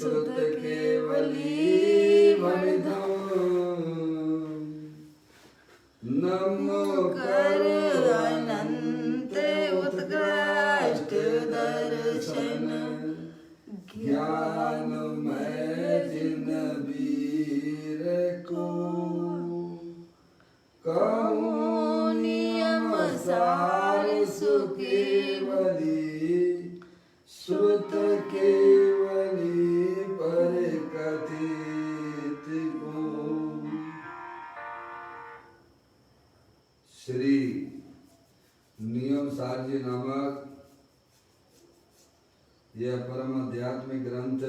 सुत केवली वरदम नमो कर अनंत उत्कृष्ट दर्शन ज्ञान में जिन वीर को कहूँ नियम सार सुकेवली श्रुत केवली पर कथित को। श्री नियम सार जी नामक यह परम आध्यात्मिक ग्रंथ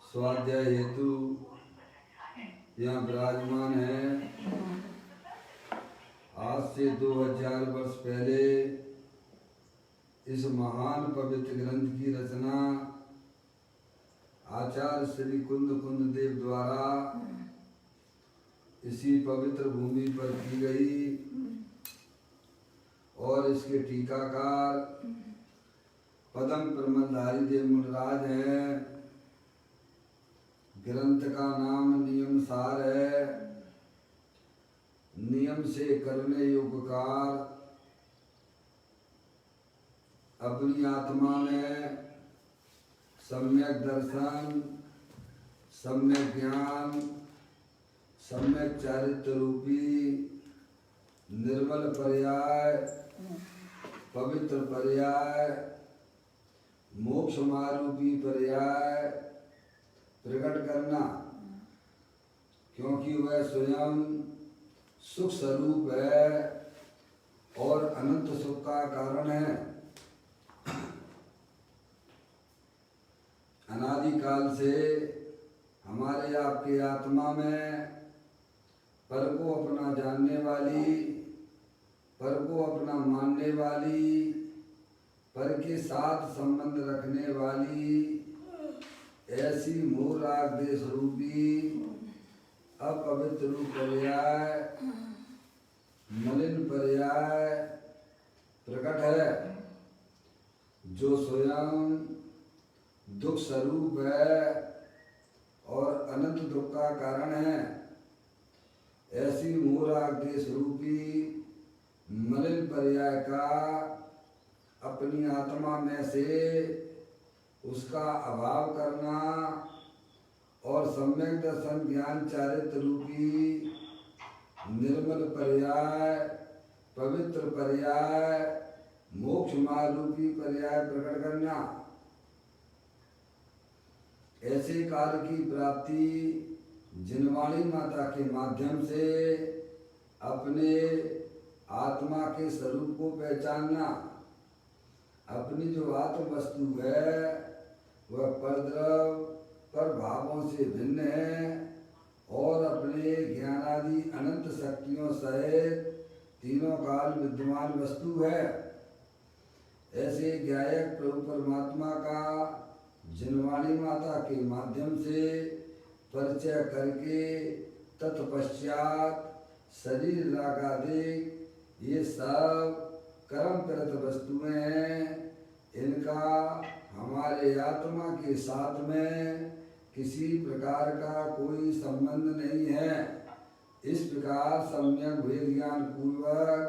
स्वाध्याय हेतु यहाँ विराजमान है। आज से 2000 वर्ष पहले इस महान पवित्र ग्रंथ की रचना आचार्य श्री कुंद देव द्वारा इसी पवित्र भूमि पर की गई और इसके टीकाकार पदम प्रमलधारी देव मुनिराज हैं। ग्रंथ का नाम नियम सार है। नियम से करने योग्य कार्य अपनी आत्मा में सम्यक दर्शन, सम्यक ज्ञान, सम्यक चारित्र रूपी निर्मल पर्याय, पवित्र पर्याय, मोक्ष मारूपी पर्याय प्रकट करना, क्योंकि वह स्वयं सुख स्वरूप है और अनंत सुख का कारण है। अनादिकाल से हमारे आपके आत्मा में पर को अपना जानने वाली, पर को अपना मानने वाली, पर के साथ संबंध रखने वाली ऐसी मोह राग देश रूपी अपवित्र रूप पर्याय, मलिन पर्याय प्रकट है, जो स्वयं दुख स्वरूप है और अनंत दुख का कारण है। ऐसी मोह राग देश रूपी मलिन पर्याय का अपनी आत्मा में से उसका अभाव करना और सम्यक दर्शन ज्ञान चारित्र रूपी निर्मल पर्याय, पवित्र पर्याय, मोक्ष मार्ग रूपी पर्याय प्रकट करना। ऐसे कार्य की प्राप्ति जिनवाणी माता के माध्यम से अपने आत्मा के स्वरूप को पहचानना। अपनी जो आत्म वस्तु है वह परद्रव पर भावों से भिन्न है और अपने ज्ञानादि अनंत शक्तियों सहित तीनों काल विद्यमान वस्तु है। ऐसे ज्ञायक प्रभु परमात्मा का जिनवाणी माता के माध्यम से परिचय करके तत्पश्चात शरीर रागादिक ये सब कर्म प्रत वस्तुएं हैं। इनका हमारे आत्मा के साथ में किसी प्रकार का कोई संबंध नहीं है। इस प्रकार सम्यक वेद ज्ञान पूर्वक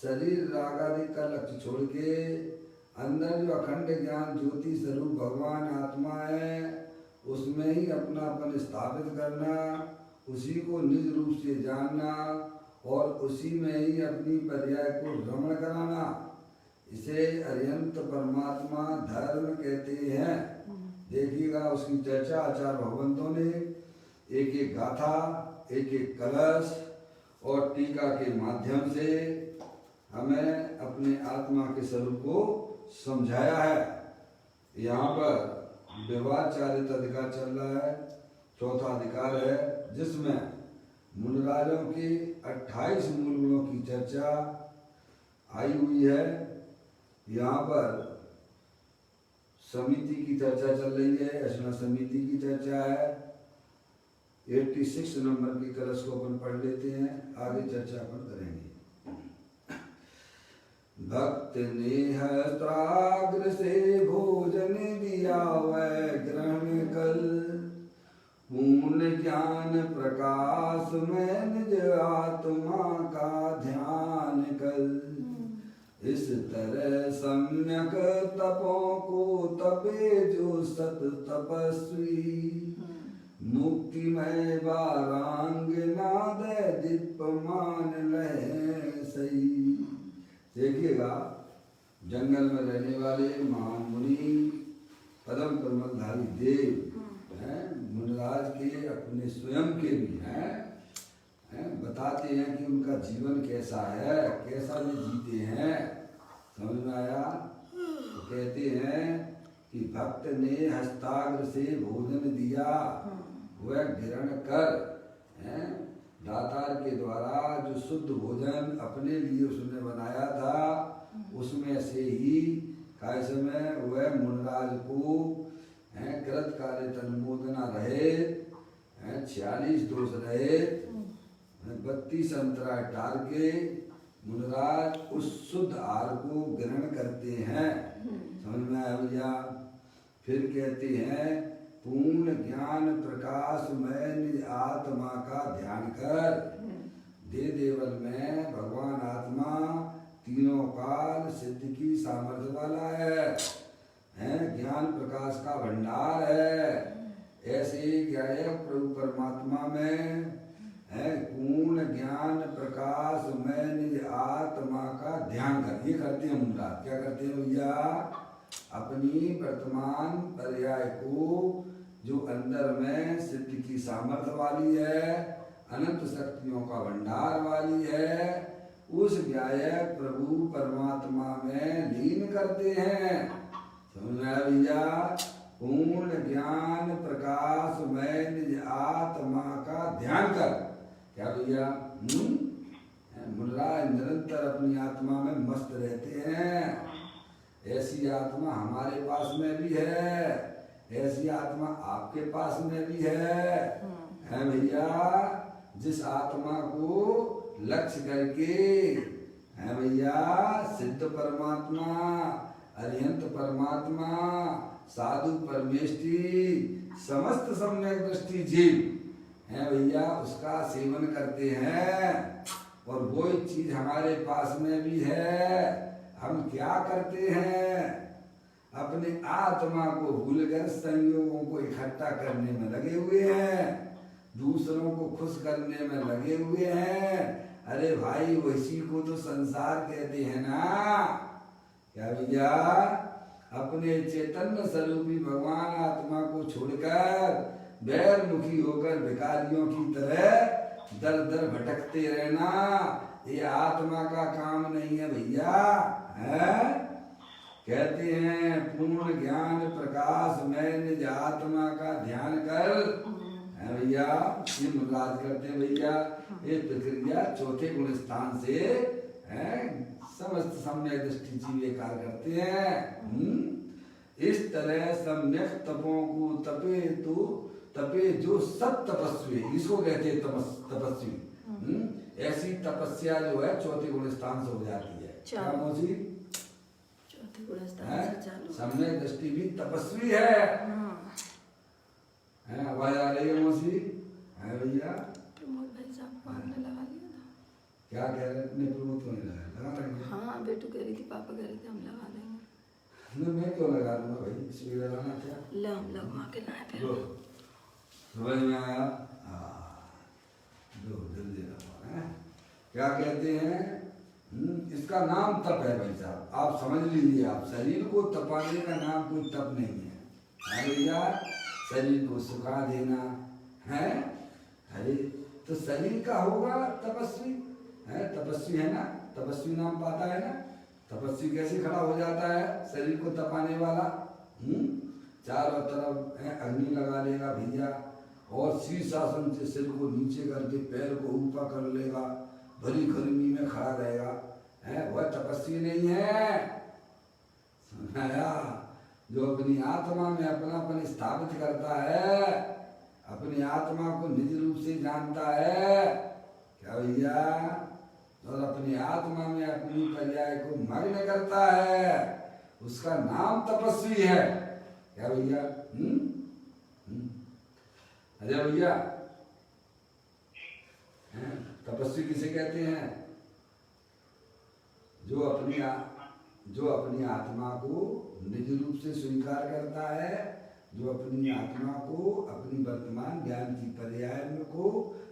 शरीर रागादि का लक्ष्य छोड़ के अंदर जो अखंड ज्ञान ज्योति स्वरूप भगवान आत्मा है उसमें ही अपनापन स्थापित करना, उसी को निज रूप से जानना और उसी में ही अपनी पर्याय को भ्रमण कराना। इसे अरिहंत परमात्मा धर्म कहते हैं। देखिएगा उसकी चर्चा आचार्य भगवंतों ने एक एक गाथा, एक एक कलश और टीका के माध्यम से हमें अपने आत्मा के स्वरूप को समझाया है। यहाँ पर विवाचारित अधिकार चल रहा है, चौथा अधिकार है, जिसमें मुनिराजों की 28 मूल गुणों की चर्चा आई हुई है। यहाँ पर समिति की चर्चा चल रही है, अर्चना समिति की चर्चा है। 86 नंबर की कलश को अपन पढ़ लेते हैं, आगे चर्चा अपन करेंगे। भक्त ने हस्त्राग्र से भोजन दिया ज्ञान प्रकाश में निज आत्मा का ध्यान कर। इस तरह सम्यक तपों को तपे जो सत तपस्वी, मुक्तिमय वारांगना दे दीप्यमान लहे सही। देखिएगा, जंगल में रहने वाले महान मुनि परम कमलधारी देव हैं, मुनिराज के अपने स्वयं के भी हैं, बताते हैं कि उनका जीवन कैसा है, कैसा वे जीते हैं। समझ में आया? तो कहते हैं कि भक्त ने हस्ताग्र से भोजन दिया, वह ग्रहण कर, दातार के द्वारा जो शुद्ध भोजन अपने लिए उसने बनाया था, उसमें से ही खाए समय वह मुनिराज को कृत कार्य तन्मोदना रहे, 46 दोष रहे, 32 अंतराय टाल के मुनिराज उस शुद्ध आहार को ग्रहण करते हैं। समझ में आया भैया? फिर कहते हैं पूर्ण ज्ञान प्रकाश में निज आत्मा का ध्यान कर। दे देवल में भगवान आत्मा तीनों काल सिद्ध की सामर्थ्य वाला है, ज्ञान प्रकाश का भंडार है। ऐसे ज्ञायक प्रभु परमात्मा में पूर्ण ज्ञान प्रकाश में निज आत्मा का ध्यान कर। ये करते हैं मुनिराज। क्या करते हैं भैया? अपनी वर्तमान पर्याय को जो अंदर में सिद्ध की सामर्थ्य वाली है, अनंत शक्तियों का भंडार वाली है, उस ज्ञायक प्रभु परमात्मा में लीन करते हैं। समझ में आया भैया? पूर्ण ज्ञान प्रकाश में निज आत्मा का ध्यान कर। क्या भैया? मुनिराज निरंतर अपनी आत्मा में मस्त रहते हैं। ऐसी आत्मा हमारे पास में भी है, ऐसी आत्मा आपके पास में भी है भैया। जिस आत्मा को लक्ष्य करके है भैया सिद्ध परमात्मा, अरिहंत परमात्मा, साधु परमेष्टि, समस्त सम्यक दृष्टि जीव है भैया, उसका सेवन करते हैं। और वो चीज हमारे पास में भी है। हम क्या करते हैं? अपने आत्मा को भूलकर संयोगों को इकट्ठा करने में लगे हुए हैं, दूसरों को खुश करने में लगे हुए हैं। अरे भाई, वैसी को तो संसार कहते हैं ना। क्या भैया? अपने चैतन्य स्वरूपी भगवान आत्मा को छोड़कर बैरमुखी होकर भिखारियों की तरह दर दर भटकते रहना, ये आत्मा का काम नहीं है भैया। कहते हैं पूर्ण ज्ञान प्रकाश में निज आत्मा का ध्यान कर भैया। ये मुनिराज करते हैं भैया। ये प्रक्रिया चौथे गुण स्थान से समस्त सम्यक दृष्टि जीव कार्य करते हैं। इस तरह सम्यक तपों को तपे जो सत तपस्वी, इसको कहते हैं तपस्वी। ऐसी तपस्या जो है चौथे गुण स्थान से हो जाती है। क्या मौसी? चौथे गुण स्थान से चालू। सम्यक दृष्टि भी तपस्वी है। आवाज आ रही है मौसी? है भैया? प्रमोद भाई साहब को आपने लगा लिया था। क्या कह रहे थे? प्रमोद को नहीं लगा लेंगे। हाँ, बेटू कह रही थी, पापा कह रहे थे हम लगा देंगे। मैं क्यों लगा दूंगा भाई? इसमें लगाना क्या? ले हम लगवा के लाए फिर। समझ में आया? जल्दी लगाओ। क्या कहते हैं? इसका नाम तप है भाई साहब, आप समझ लीजिए। आप शरीर को तपाने का नाम कोई तप नहीं है भैया। शरीर को सुखा देना है, अरे तो शरीर का होगा तपस्वी है। तपस्वी है ना, तपस्वी नाम पाता है ना। तपस्वी कैसे खड़ा हो जाता है? शरीर को तपाने वाला। चारों तरफ अग्नि लगा लेगा भैया, और शीर्षासन से सिर को नीचे करके पैर को ऊपर कर लेगा, भरी गर्मी में खड़ा रहेगा। वह तपस्वी नहीं है। सुनाया? जो अपनी आत्मा में अपनापन स्थापित करता है, अपनी आत्मा को निज रूप से जानता है। क्या भैया? और अपनी आत्मा में अपनी पर्याय को मग्न करता है, उसका नाम तपस्वी है। क्या भैया? अरे भैया, तपस्वी किसे कहते हैं? जो अपनी आत्मा को निज रूप से स्वीकार करता है, जो अपनी आत्मा को अपनी वर्तमान ज्ञान की पर्याय को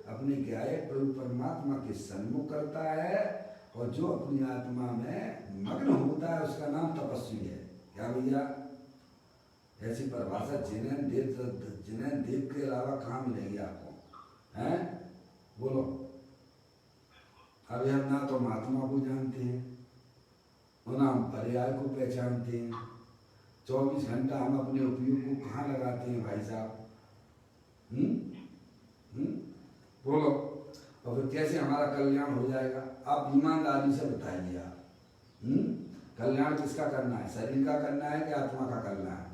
अपने गायक प्रभु परमात्मा के सन्मुख करता है, और जो अपनी आत्मा में मग्न होता है उसका नाम तपस्वी है। क्या भैया? ऐसी परिभाषा जिनेन देव के अलावा कहाँ मिलेगी आपको? हैं? बोलो। अभी हम ना तो महात्मा को जानते हैं और ना हम पर्याय को पहचानते हैं। 24 घंटा हम अपने उपयोग को कहाँ लगाते हैं भाई साहब? बोलो। और फिर कैसे हमारा कल्याण हो जाएगा? आप ईमानदारी से बताइए। आप कल्याण किसका करना है? शरीर का करना है कि आत्मा का करना है?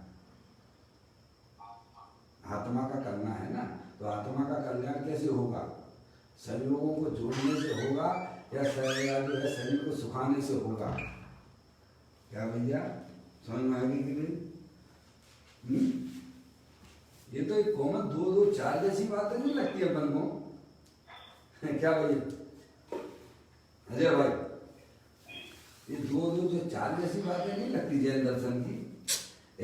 आत्मा का करना है ना। तो आत्मा का कल्याण कैसे होगा? संयोगों को जोड़ने से होगा या शरीर को सुखाने से होगा? क्या भैया समझ में आएगी कि नहीं? ये तो एक कॉमन 2-2 4 जैसी बातें नहीं लगती अपन को। क्या भैया अजय भाई, ये 2-2 जो 4 जैसी बातें नहीं लगती जैन दर्शन की।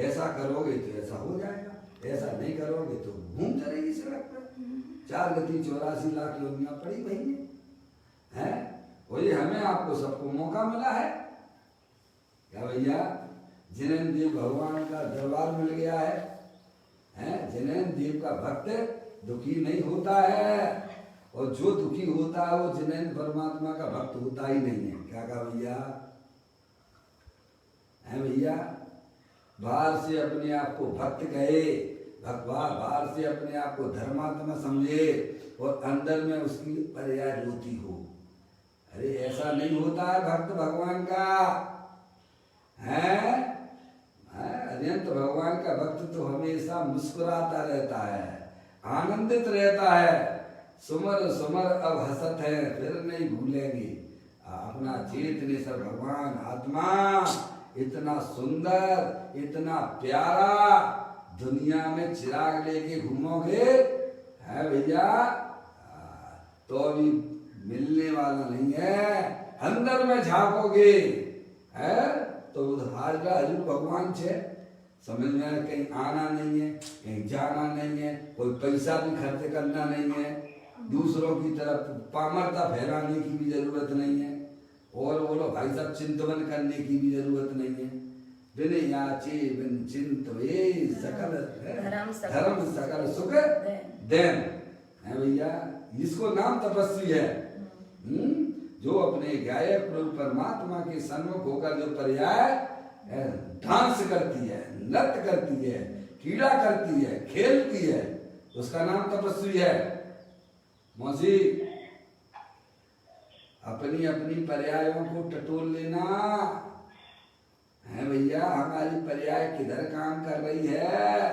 ऐसा करोगे तो ऐसा हो जाएगा, ऐसा नहीं करोगे तो घूम चलेगी सड़क पर। 4 गति 84 लाख योनियां पड़ी भई है। वही हमें आपको सबको मौका मिला है। क्या भैया? जिनेन देव भगवान का दरबार मिल गया है। जिनेन देव का भक्त दुखी नहीं होता है, और जो दुखी होता है वो जिनेन परमात्मा का भक्त होता ही नहीं है। क्या कहा भैया? है भैया? बाहर से अपने आप को भक्त कहे, भगवान बाहर से अपने आप को धर्मात्मा समझे और अंदर में उसकी पर्याय रोती हो। अरे ऐसा नहीं होता है भक्त भगवान का है। अनंत भगवान का भक्त तो हमेशा मुस्कुराता रहता है, आनंदित रहता है। सुमर सुमर अब हसत है फिर नहीं भूलेंगे। अपना चेतनेश्वर भगवान आत्मा इतना सुंदर, इतना प्यारा, दुनिया में चिराग लेके घूमोगे है भैया तो अभी मिलने वाला नहीं है। अंदर में झांकोगे है तो हाजरा हजूर भगवान छे। समझ में कहीं आना नहीं है, कहीं जाना नहीं है, कोई पैसा भी खर्च करना नहीं है, दूसरों की तरफ पामरता फैलाने की भी जरूरत नहीं है, और बोलो भाई साहब चिंतवन करने की भी जरूरत नहीं है। बिन याचे बिन चिंतवे सकल धर्म सकल सुख देन है भैया। इसको नाम तपस्वी है। जो अपने गायक प्रभु परमात्मा के सन्मुख होकर जो पर्याय डांस करती है, नृत्य करती है, क्रीड़ा करती है, खेलती है, उसका नाम तपस्वी है। मौसी अपनी अपनी पर्यायों को टटोल लेना है भैया। हमारी पर्याय किधर काम कर रही है?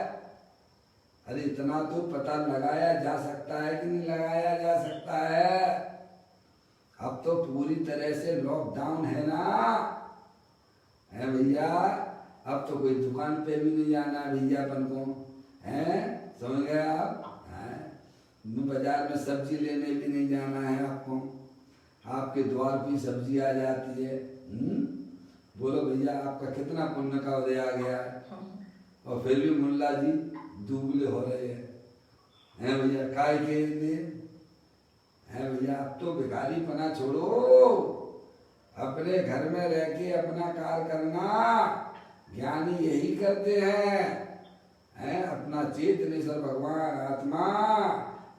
अरे इतना तो पता लगाया जा सकता है कि नहीं लगाया जा सकता है? अब तो पूरी तरह से लॉकडाउन है ना है भैया। अब तो कोई दुकान पे भी नहीं जाना भैया अपन को है। समझ गए आप? बाजार में सब्जी लेने भी नहीं जाना है आपको, आपके द्वार पे सब्जी आ जाती है। बोलो भैया आपका कितना पुण्य का उदय आ गया है। और फिर भी मुल्ला जी दुबले हो रहे हैं भैया। काय के लिए है भैया? अब तो भिखारी पना छोड़ो, अपने घर में रह के अपना कार्य करना। ज्ञानी यही करते हैं अपना चेतनेश्वर भगवान आत्मा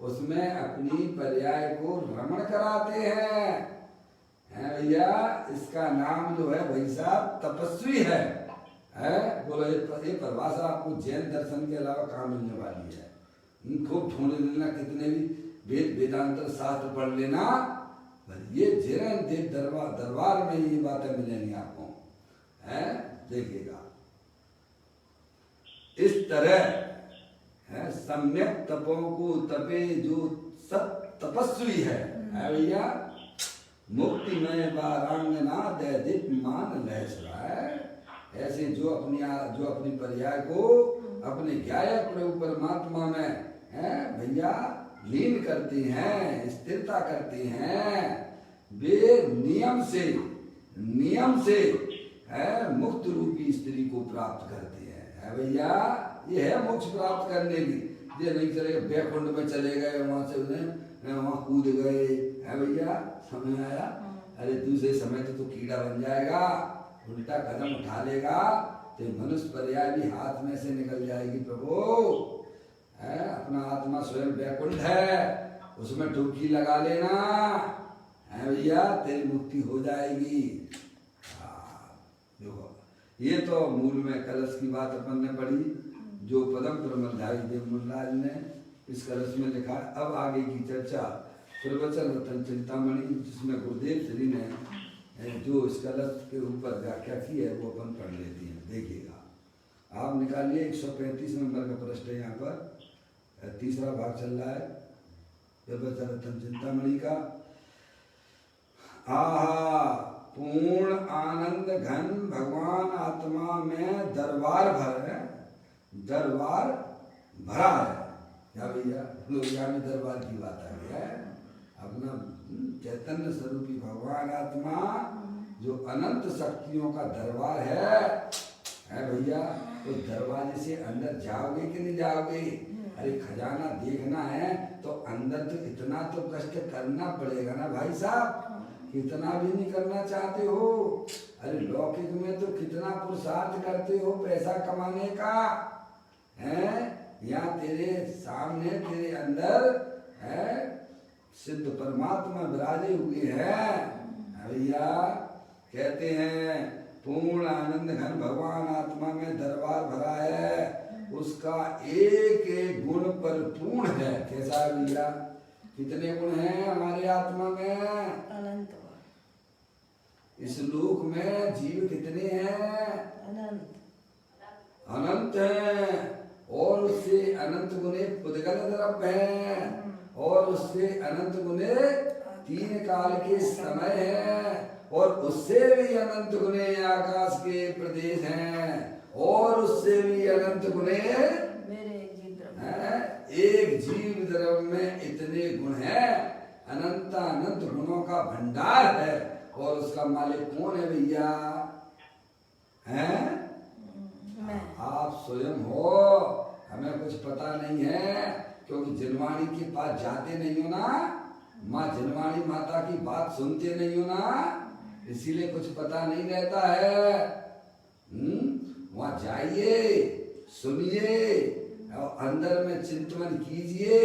उसमें अपनी पर्याय को रमण कराते हैं भैया। इसका नाम जो है भाई साहब तपस्वी है। बोलो ये परिभाषा आपको जैन दर्शन के अलावा कहाँ मिलने वाली है? खूब ढूंढ लेना, कितने भी वेदांत शास्त्र पढ़ लेना, ये जैन देव दरबार में ये बातें मिलेंगी आपको। देखिएगा इस तरह सम्यक तपों को तपे जो सब तपस्वी है भैया। मुक्ति में बारांगना दे दीप्यमान लहसराय। ऐसे जो अपनी पर्याय को अपने गायक प्रभु परमात्मा में है भैया लीन करती हैं, स्थिरता करती हैं, वे नियम से है मुक्त रूपी स्त्री को प्राप्त करती है भैया। ये है मोक्ष प्राप्त करने की। ये नहीं चलेगा बैकुंठ में चले गए, वहां से उन्हें वहां कूद गए है भैया, समझ में आया? अरे दूसरे समय तो कीड़ा बन जाएगा, उल्टा कदम उठा लेगा तो मनुष्य पर्याय भी हाथ में से निकल जाएगी। प्रभु है अपना आत्मा स्वयं बैकुंठ है, उसमें डुबकी लगा लेना है भैया, तेरी मुक्ति हो जाएगी। देखो ये तो मूल में कलश की बात अपन ने पढ़ी, जो पदम प्रमलधारी देव मुनराज ने इस कलश में लिखा। अब आगे की चर्चा प्रवचन रतन चिंतामणि, जिसमें गुरुदेव श्री ने जो इस कलश के ऊपर व्याख्या की है वो अपन पढ़ लेती हैं। देखिएगा आप निकालिए 135 नंबर का प्रश्न है, यहाँ पर तीसरा भाग चल रहा है प्रवचन रतन चिंतामणि का। आहा पूर्ण आनंद घन भगवान आत्मा में दरबार भरा है। क्या भैया लोहिया में दरबार की बात आ गई है। अपना चैतन्य स्वरूपी भगवान आत्मा जो अनंत शक्तियों का दरबार है भैया। तो दरवाजे से अंदर जाओगे कि नहीं जाओगे? अरे खजाना देखना है तो अंदर तो इतना तो कष्ट करना पड़ेगा ना भाई साहब, कितना भी नहीं करना चाहते हो। अरे लौकिक में तो कितना पुरुषार्थ करते हो पैसा कमाने का है, यहाँ तेरे सामने तेरे अंदर है सिद्ध परमात्मा विराजे हुए हैं भैया। कहते हैं पूर्ण आनंद घन भगवान आत्मा में दरबार भरा है, उसका एक एक गुण पर पूर्ण है। कैसा है भैया? कितने गुण हैं हमारे आत्मा में? अनंत। इस लोक में जीव कितने हैं? अनंत हैं। और उससे अनंत गुने पुद्गल द्रव्य हैं, और उससे अनंत गुने 3 काल के समय हैं, और उससे भी अनंत गुने आकाश के प्रदेश हैं, और उससे भी अनंत गुने एक जीव द्रव्य में इतने गुण हैं। अनंत गुणों का भंडार है। और उसका मालिक कौन है भैया? हैं? आप स्वयं हो। हमें कुछ पता नहीं है, क्योंकि जिनवाणी के पास जाते नहीं हो ना, माँ जिनवाणी माता की बात सुनते नहीं हो ना, इसीलिए कुछ पता नहीं रहता है। वहां जाइए, सुनिए और अंदर में चिंतन कीजिए,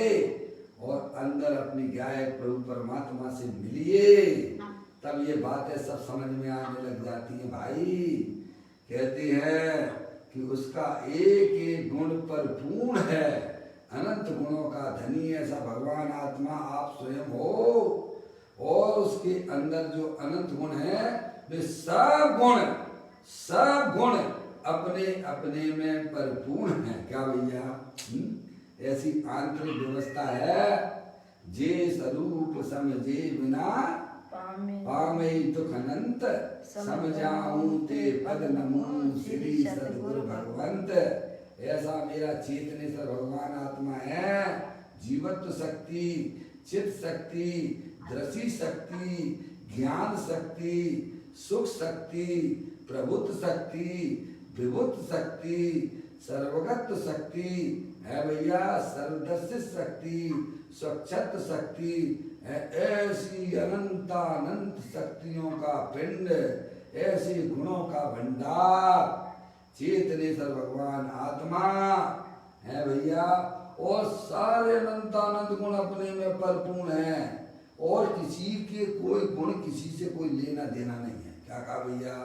और अंदर अपनी गायक प्रभु परमात्मा से मिलिए, तब ये बातें सब समझ में आने लग जाती हैं भाई। कहती है कि उसका एक एक गुण पर पूर्ण है, अनंत गुणों का धनी ऐसा भगवान आत्मा आप स्वयं हो। और उसके अंदर जो अनंत गुण है वे सब गुण अपने अपने में परिपूर्ण है। क्या भैया? ऐसी आंतरिक व्यवस्था है, जे स्वरूप समझे बिना पामे दुख अनंत, समझाऊं ते पद नमो श्री सद्गुरु भगवंत। ऐसा मेरा चेतनेश्वर भगवान आत्मा है। जीवत्व शक्ति, चित शक्ति, दृष्टि शक्ति, ज्ञान शक्ति, सुख शक्ति, प्रभुत्व शक्ति, विभुत्व शक्ति, सर्वगत शक्ति है भैया। सर्वदर्शी शक्ति, स्वच्छत्व शक्ति, ऐसी अनंत शक्तियों का पिंड, ऐसे गुणों का भंडार चेतनेश्वर भगवान आत्मा है भैया। और सारे अनंत गुण अपने में परिपूर्ण है, और किसी के कोई गुण किसी से कोई लेना देना नहीं है। क्या कहा भैया?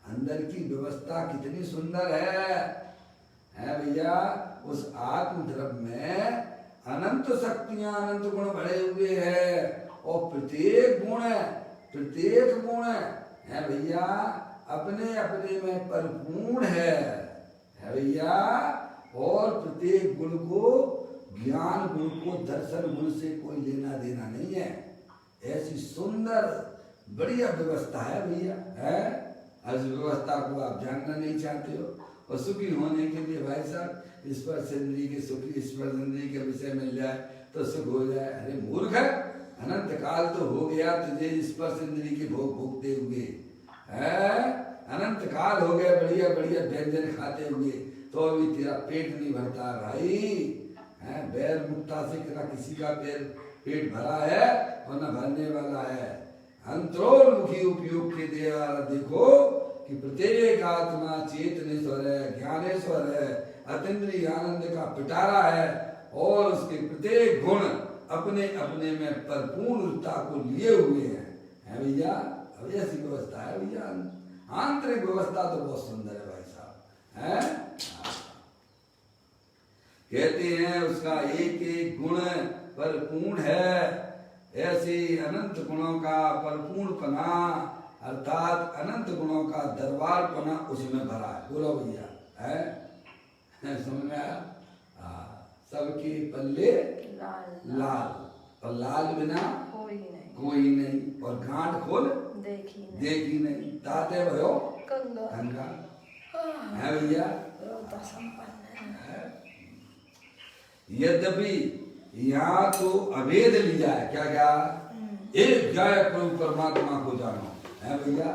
अंदर की व्यवस्था कितनी सुंदर है भैया। उस आत्म द्रव्य में अनंत शक्तियां, अनंत गुण भरे हुए हैं, और प्रत्येक गुण है भैया अपने अपने में परिपूर्ण है भैया। और प्रत्येक गुण को, ज्ञान गुण को, दर्शन गुण से कोई लेना देना नहीं है। ऐसी सुंदर बढ़िया व्यवस्था है भैया है। इस व्यवस्था को आप जानना नहीं चाहते हो, और सुखी होने के लिए भाई साहब स्पर्श इंद्रिय के सुखी स्पर्श इंद्रिय के विषय मिल जाए तो सुख हो जाए। अरे मूर्ख, अनंत काल तो हो गया तुझे स्पर्श इंद्री की भोग भोगते हुए, है अनंत काल हो गया बढ़िया बढ़िया व्यंजन खाते हुए, तो अभी तेरा पेट नहीं भरता भाई। है बैर मुक्ता से ना किसी का पेट भरा है और न भरने वाला है। अंतरोन्मुखी उपयोग के द्वारा देखो कि प्रत्येक आत्मा चेतनेश्वर है, ज्ञानेश्वर है, अतीन्द्रिय आनंद का पिटारा है, और उसके प्रत्येक गुण अपने अपने में परिपूर्णता को लिए हुए हैं। है भैया, अब ऐसी व्यवस्था है भैया, आंतरिक व्यवस्था तो बहुत सुंदर है भाई साहब। है कहते हैं उसका एक एक गुण परिपूर्ण है, ऐसे अनंत गुणों का परिपूर्णपना अर्थात अनंत गुणों का दरबारपना उसमें भरा है। बोलो भैया, है समझ में आया? सबके पल्ले लाल, और लाल बिना कोई नहीं, और गांठ खोल देखी नहीं, ताते भयो गंगा। है भैया, यद्यपि यहाँ तो अभेद लिया है, क्या क्या एक गायक प्रभु परमात्मा को जानो, है भैया,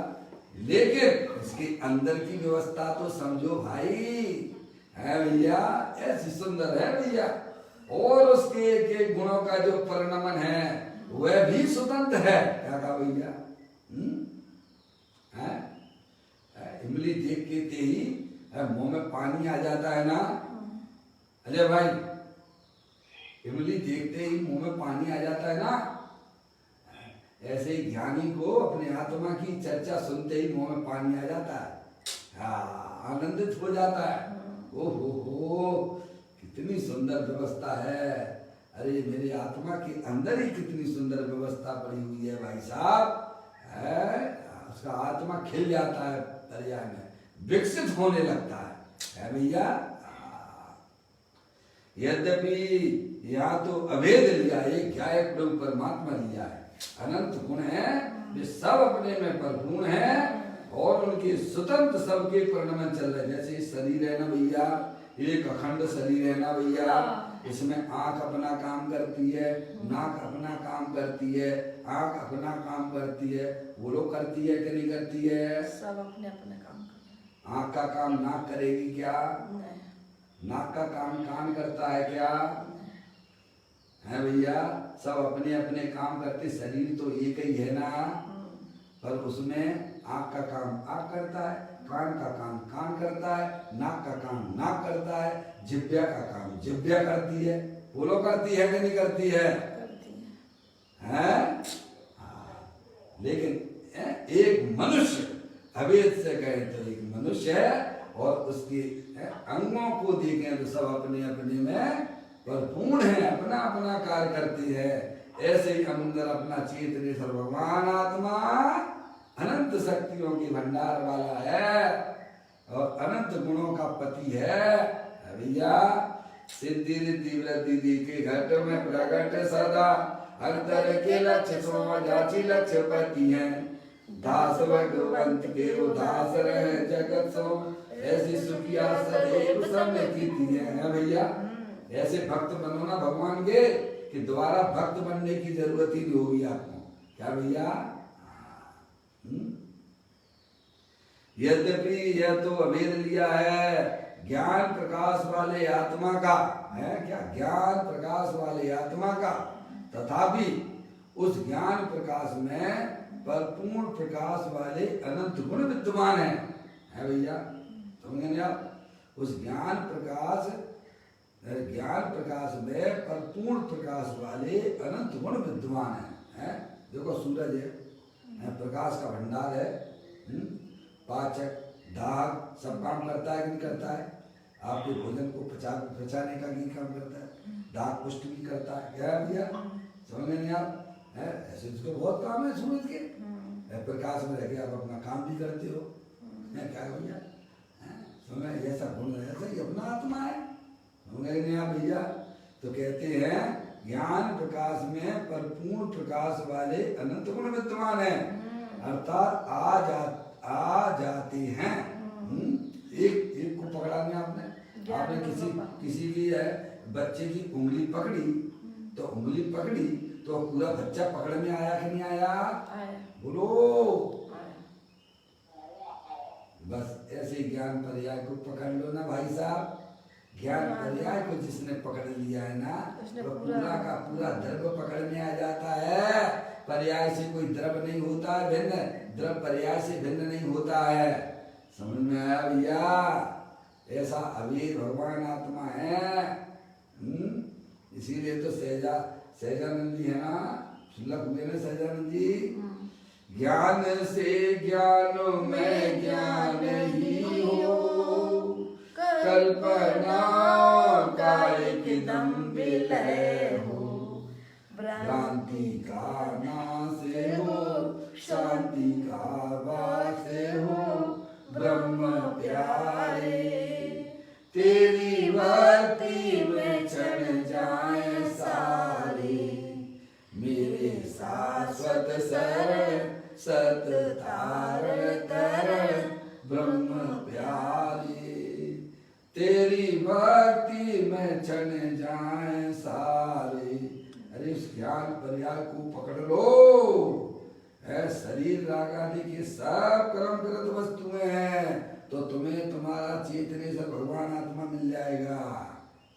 लेकिन इसके अंदर की व्यवस्था तो समझो भाई। है भैया, ऐसी सुंदर है भैया, और उसके एक गुणों का जो परिणमन है वह भी स्वतंत्र है। क्या कहा भैया? इमली देख के ते ही मुंह में पानी आ जाता है ना अजय भाई, इमली देखते ही मुंह में पानी आ जाता है ना, ऐसे ही ज्ञानी को अपने आत्मा की चर्चा सुनते ही मुंह में पानी आ जाता है, आनंदित हो जाता है। ओहो कितनी सुंदर व्यवस्था है। अरे मेरे आत्मा के अंदर ही कितनी सुंदर व्यवस्था पड़ी हुई है भाई साहब। है उसका आत्मा खिल जाता है, दरिया में विकसित होने लगता है भैया। यद्यपि यहाँ तो अभेद लिया, एक गायक प्रभु परमात्मा लिया है, अनंत गुण है, वे सब अपने में परिपूर्ण है, और उनके स्वतंत्र सबके परिणमन चल रहे। जैसे शरीर है ना भैया, एक अखंड शरीर है ना भैया, इसमें आंख अपना काम करती है, नाक अपना काम करती है, आंख अपना काम करती है, वो लोग करती है कि नहीं करती है? सब अपने अपने काम करते हैं। आंख का काम नाक करेगी क्या? नहीं। नाक का काम कान करता है क्या? है भैया, सब अपने अपने काम करते, शरीर तो एक ही है ना, पर उसमें आँख का काम आँख करता है, कान का काम कान करता है, नाक का काम नाक करता है, जिह्वा का काम जिह्वा करती है। बोलो करती है कि नहीं करती है? हैं? लेकिन एक मनुष्य अभेद से कहे तो एक मनुष्य है, और उसके अंगों को देखें तो सब अपने अपने में परिपूर्ण है, अपना अपना कार्य करती है। ऐसे ही अंदर अपना चेतनेश्वर भगवान आत्मा अनंत शक्तियों की भंडार वाला है, और अनंत गुणों का पति है भैया। सिद्धि रिद्धि वृद्धि के घट में प्रकट सदा, अंतर के लक्ष्य सोम जाची लक्ष्य पति है, दास भगवंत के दास रहे जगत सो, ऐसी सुखिया सदैव समिति है भैया। ऐसे भक्त बनो ना भगवान के कि दोबारा भक्त बनने की जरूरत ही नहीं होगी आपको। क्या भैया? यद्यपि यह तो अभेद लिया है ज्ञान प्रकाश वाले आत्मा का, है क्या? ज्ञान प्रकाश वाले आत्मा का, तथापि उस ज्ञान प्रकाश में परिपूर्ण प्रकाश वाले अनंत गुण विद्यमान है भैया। समझेंगे आप? उस ज्ञान प्रकाश में परिपूर्ण प्रकाश वाले अनंत गुण विद्यमान है। देखो सूरज है, प्रकाश का भंडार है, पाचक दाग सब काम करता है कि नहीं करता है? आपके भोजन को पचाने का भी काम करता है, दाग पुष्ट भी करता है। क्या है भैया? समझ नहीं आप? ऐसे उसके बहुत काम है सूरज के, प्रकाश में रह के आप अपना काम भी करते हो। क्या है भैया? समझ ऐसा गुण ऐसा ही अपना आत्मा है। समझ नहीं आप भैया? तो कहते हैं ज्ञान प्रकाश में परिपूर्ण प्रकाश वाले अनंत गुण विद्यमान है, अर्थात आ जाते हैं। एक को पकड़ा नहीं आपने किसी की बच्चे की उंगली पकड़ी तो उंगली पकड़ी तो पूरा बच्चा पकड़ में आया कि नहीं आया? आया। बोलो। आया। बस ऐसे ज्ञान पर्याय को पकड़ लो ना भाई साहब। ज्ञान पर्याय को जिसने पकड़ लिया है ना, वो पूरा का पूरा द्रव्य पकड़ में आ जाता है। पर्याय से कोई द्रव्य नहीं होता है भिन्न, द्रव्य पर्याय से भिन्न नहीं होता है। समझ में आया भैया? ऐसा अवीर भगवान आत्मा है। इसीलिए तो सहजानंद जी है ना, सुलभ हुए ना सहजानंद जी। ज्ञान से ज्ञान में ज्ञान ही हो, कल्पना का एकदम विलय हो, भ्रांति का नाश हो, शांति का वास हो, ब्रह्म प्यारे तेरी भक्ति में चढ़ जाए सारे, मेरे शाश्वत शरण सत तारण तरण ब्रह्म प्यारे, तेरी भक्ति में चढ़ जाए सारे। अरे इस ज्ञान पर्याय को पकड़ लो। शरीर राग आदि की सब कर्म करत वस्तुएं हैं, तो तुम्हें तुम्हारा चेतनेश्वर भगवान आत्मा मिल जाएगा।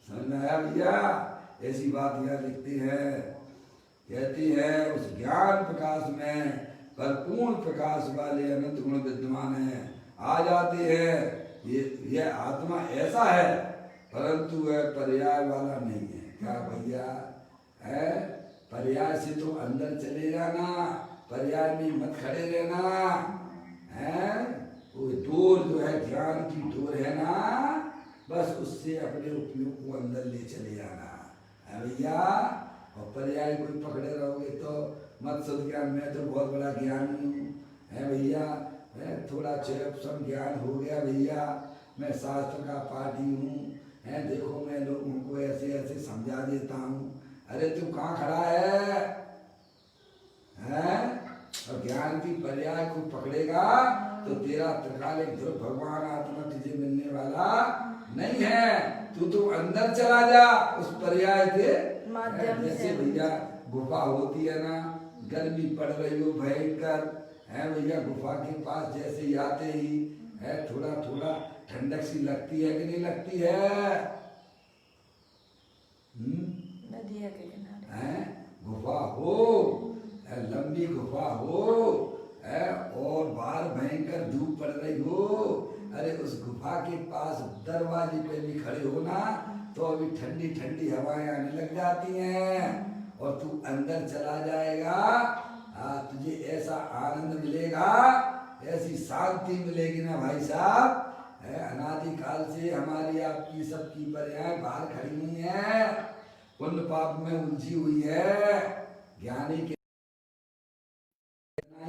समझ में आया भैया? ऐसी बात यह लिखती है, कहती है उस ज्ञान प्रकाश में परिपूर्ण प्रकाश वाले अनंत गुण विद्यमान है, आ जाते हैं। ये आत्मा ऐसा है, परंतु वह पर्याय वाला नहीं है। क्या भैया? है पर्याय से तो अंदर चले जाना, पर्याय में मत खड़े रहना। है वो डोर जो है ज्ञान की डोर है ना, बस उससे अपने उपयोग को अंदर ले चले जाना है भैया। और पर्याय कोई पकड़े रहोगे तो मत शुद्ध ज्ञान में तो बहुत बड़ा ज्ञानी हूँ है भैया, थोड़ा सम ज्ञान हो गया भैया, मैं शास्त्र का पाठी हूँ, है देखो मैं लोगों को ऐसे ऐसे समझा देता हूँ। अरे तू कहाँ खड़ा है? और ज्ञान की पर्याय को पकड़ेगा तो तेरा त्रिकालिक ध्रुव भगवान आत्मा तुझे मिलने वाला नहीं है। तू तो अंदर चला जा उस पर्याय के माध्यम से। जैसे भैया गुफा होती है ना, गर्मी पड़ रही हो भयंकर है भैया, गुफा के पास जैसे ही आते ही है थोड़ा थोड़ा ठंडक सी लगती है कि नहीं लगती है? नदिया के किनारे है गुफा हो, लंबी गुफा हो है, और बाहर भयंकर धूप पड़ रही हो, अरे उस गुफा के पास दरवाजे पे भी खड़े हो ना तो अभी ठंडी ठंडी हवाएं आने लग जाती हैं, और तू अंदर चला जाएगा, तुझे ऐसा आनंद मिलेगा, ऐसी शांति मिलेगी ना भाई साहब। अनादिकाल से हमारी आपकी सबकी पर्याय बाहर खड़ी हुई है, पुण्य पाप में उलझी हुई है। ज्ञानी के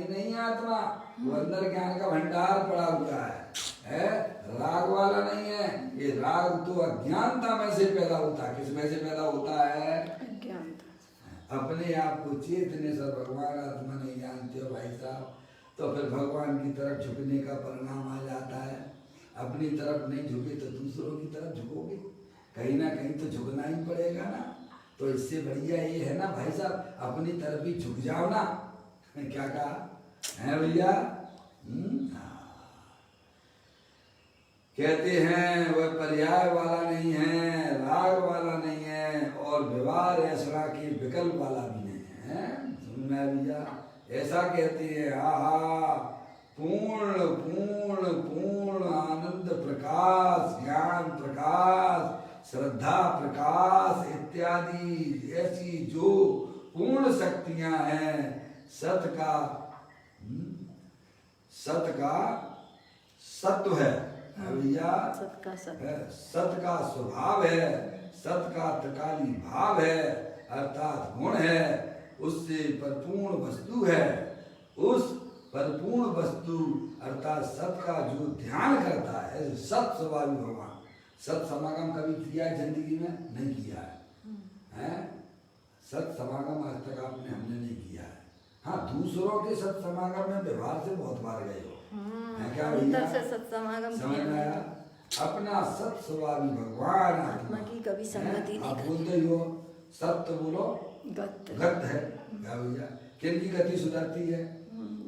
नहीं आत्मा, वो अंदर ज्ञान का भंडार पड़ा हुआ है, राग वाला नहीं है। ये राग तो अज्ञानता में से पैदा होता है। किस में से पैदा होता है? अज्ञानता। अपने आप को चेतनेश्वर भगवान आत्मा नहीं जानते हो भाई साहब, तो फिर भगवान की तरफ झुकने का परिणाम आ जाता है। अपनी तरफ नहीं झुके तो दूसरों की तरफ झुकोगे, कहीं ना कहीं तो झुकना ही पड़ेगा ना। तो इससे बढ़िया ये है ना भाई साहब, अपनी तरफ ही झुक जाओ ना। क्या कहा है भैया? कहते हैं वह पर्याय वाला नहीं है, राग वाला नहीं है, और व्यवहार ऐसा की विकल्प वाला भी नहीं है। सुनना भैया, ऐसा कहते हैं आहा पूर्ण पूर्ण पूर्ण आनंद प्रकाश, ज्ञान प्रकाश, श्रद्धा प्रकाश इत्यादि ऐसी जो पूर्ण शक्तियां हैं, सत का सत्व है भैया, सत का स्वभाव है, सत का त्रिकाली भाव है, अर्थात गुण है, उससे परिपूर्ण वस्तु है। उस परिपूर्ण वस्तु अर्थात सत का जो ध्यान करता है, सत स्वभावी भगवान। सत समागम कभी किया है जिंदगी में? नहीं किया है। सत समागम आज तक हमने नहीं किया है। हाँ, दूसरों के सत समागम में व्यवहार से बहुत बार गए हो। क्या भैया? सत समागम समझ में आया? अपना सत स्वभावी भगवान आत्मा की कभी संगति नहीं आप बोलते हो सत्य बोलो गत गत है। क्या भैया किन की गति सुधरती है?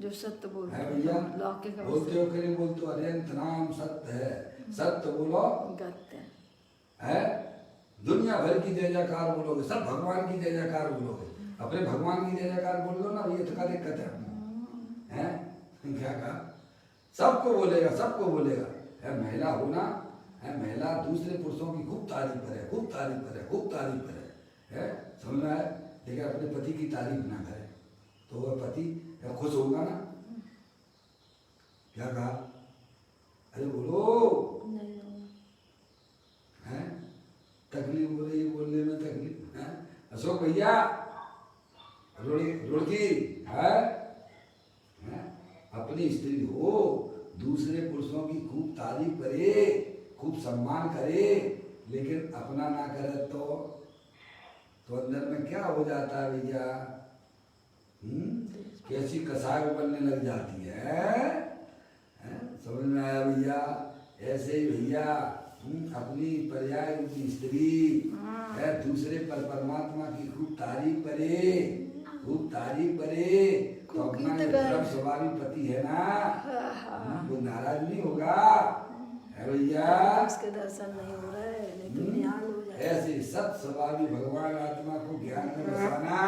जो सत्य बोलते है भैया लौकिक बोलते हो कि नहीं बोलते हो? अनंत नाम सत्य है, सत्य बोलो गत है। दुनिया भर की जय जयकार बोलोगे, सब भगवान की जय जयकार बोलोगे, अपने भगवान की जय जयकार बोल लो ना, ये तो का दिक्कत है अपना है। क्या कहा? सबको बोलेगा, सबको बोलेगा है। महिला होना है, महिला दूसरे पुरुषों की खूब तारीफ करे, खूब तारीफ करे, खूब तारीफ करे है, समझ में आया। लेकिन अपने पति की तारीफ ना करे तो वह पति खुश होगा ना? क्या कहा? अरे बोलो नहीं है, तकलीफ हो रही बोलने में, तकलीफ है। अशोक भैया रुड़की है, अपनी स्त्री हो, दूसरे पुरुषों की खूब तारीफ करे, खूब सम्मान करे, लेकिन अपना ना करे तो अंदर में क्या हो जाता है भैया? कैसी कसाई उबलने लग जाती है, समझ में आया भैया? ऐसे ही भैया अपनी पर्याय की स्त्री है, दूसरे पर परमात्मा की खूब तारीफ करे, खूब तारीफ करे, तो अपना जो धर्म स्वभावी पति है ना, वो नाराज नहीं होगा है भैया। उसके दर्शन नहीं हो रहे लेकिन निहाल हो जाए। ऐसे सत स्वभावी भगवान आत्मा को ज्ञान में बसाना,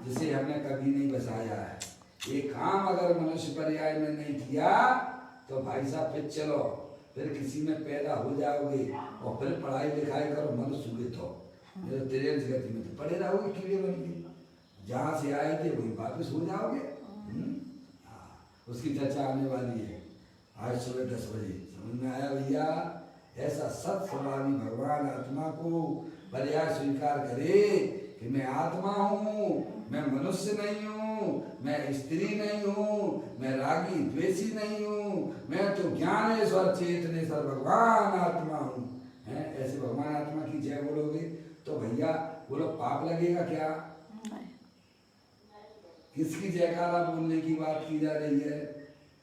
जिसे हमने कभी नहीं बसाया है। ये काम अगर मनुष्य पर्याय में नहीं किया तो भाई साहब फिर चलो, फिर किसी में पैदा हो जाओगे और फिर पढ़ाई लिखाई करो, मनुष्य हुए तो तेरे गति में तो पड़े रहोगे कीड़े बन के। जहाँ से आए थे वही वापस हो जाओगे। उसकी चर्चा आने वाली है आज सुबह 10 बजे, समझ में आया भैया? ऐसा सत स्वभावी भगवान आत्मा को पर्याय स्वीकार करे कि मैं आत्मा हूँ, मैं मनुष्य नहीं हूँ, मैं स्त्री नहीं हूँ, मैं रागी द्वेषी नहीं हूँ, मैं तो ज्ञानेश्वर चेतनेश्वर भगवान आत्मा हूँ। ऐसे भगवान आत्मा की जय बोलोगे तो भैया बोलो पाप लगेगा क्या? किसकी जयकारा बोलने की बात की जा रही है?